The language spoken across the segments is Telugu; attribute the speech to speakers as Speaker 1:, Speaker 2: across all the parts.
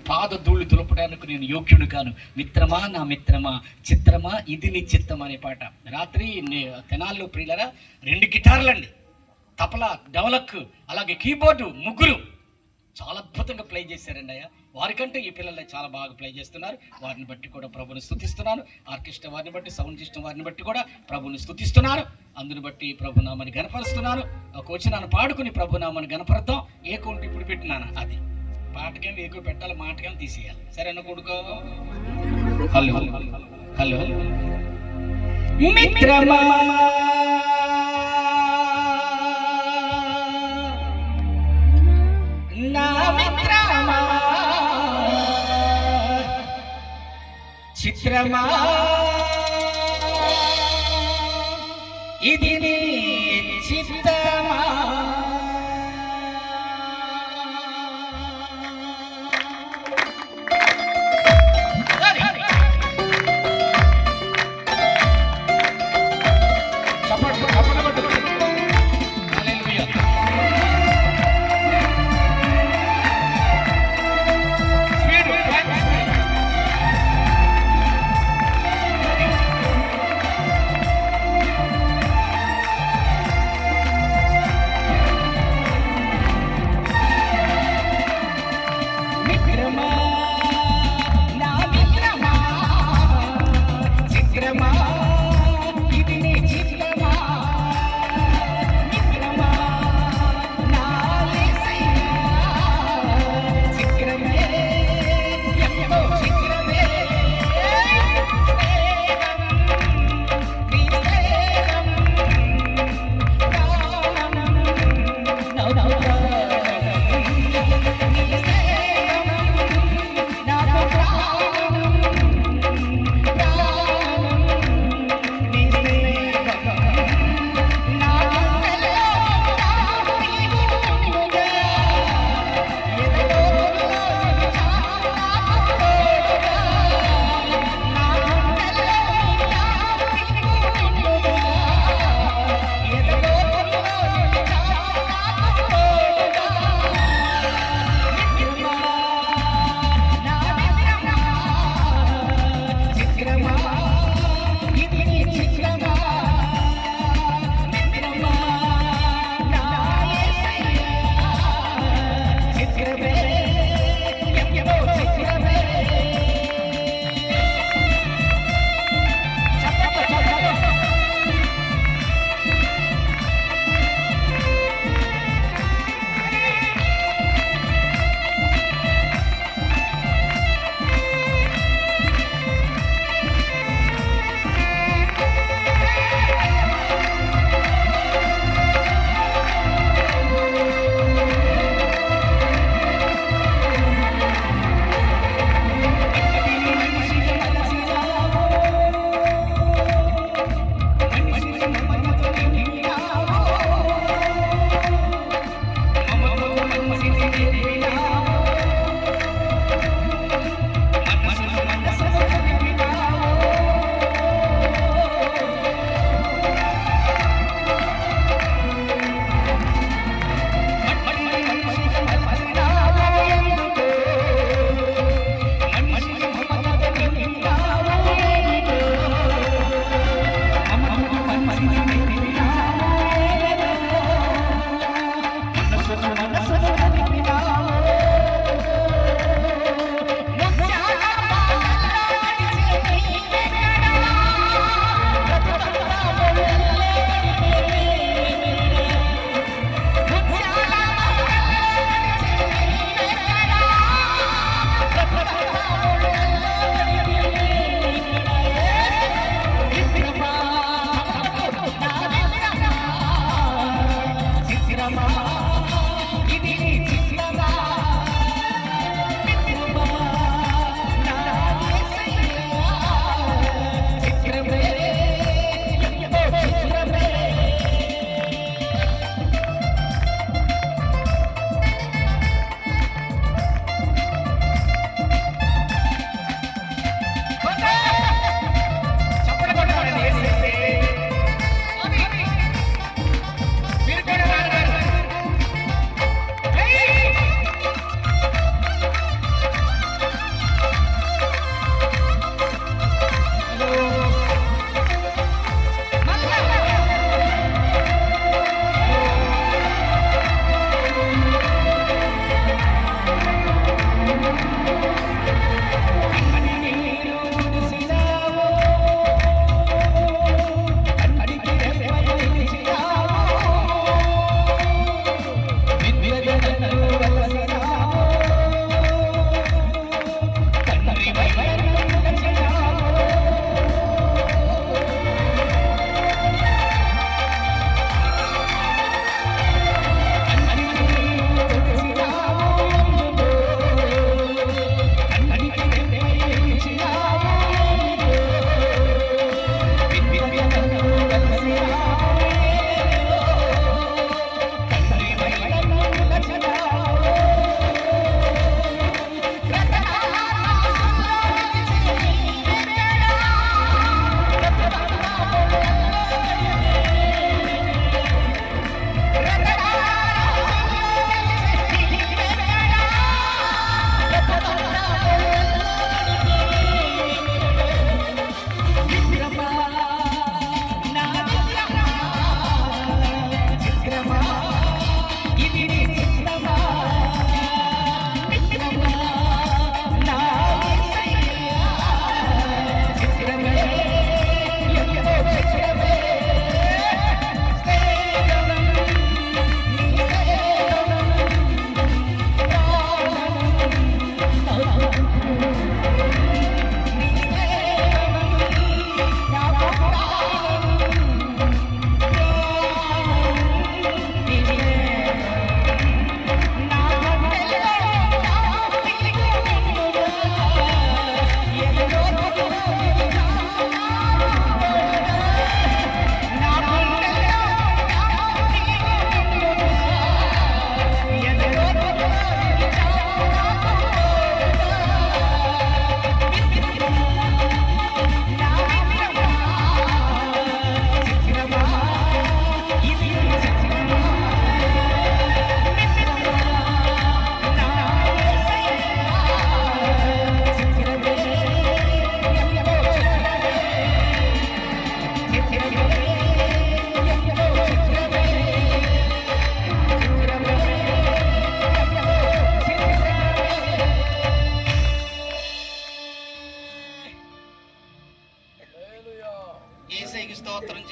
Speaker 1: పాద ధూళి దులపడానికి నేను యోగ్యుడు కాను. మిత్రమా నా మిత్రమా, చిత్రమా ఇది నీ చిత్తం అనే పాట. రాత్రి తెనాల్లో ప్రియులరా 2 గిటార్లండి, తపలా, డవలక్, అలాగే కీబోర్డు, ముగ్గురు చాలా అద్భుతంగా ప్లే చేశారండి అయ్యా. వారికంటే ఈ పిల్లలు చాలా బాగా ప్లే చేస్తున్నారు. వారిని బట్టి కూడా ప్రభుని స్తుతిస్తున్నాను. ఆర్కెస్ట్రా వారిని బట్టి, సౌండ్ సిస్టమ్ వారిని బట్టి కూడా ప్రభుని స్తుతిస్తున్నాను. అందుని బట్టి ప్రభునామాన్ని గణపరుస్తున్నాను. ఒక వచ్చినాను పాడుకుని ప్రభునామాన్ని గణపరుద్దాం. ఏ కొంటి ఇప్పుడు పెట్టినాను అది పాటకేమో ఎక్కువ పెట్టాలి, మాటకేమో తీసేయాలి. సరేనా కొడుకో? హలో హలో మిత్రమా నా మిత్రమా, చిత్రమా ఇది నీ చిత్తమా,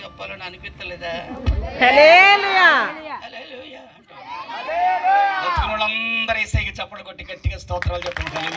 Speaker 1: చెప్పాలని అనిపించలేదా?
Speaker 2: హల్లెలూయా.
Speaker 1: హల్లెలూయా. బతుకున్న వాళ్ళందరూ యేసయ్యకి చప్పట్లు కొట్టి గట్టిగా స్తోత్రాలు చెప్పండి.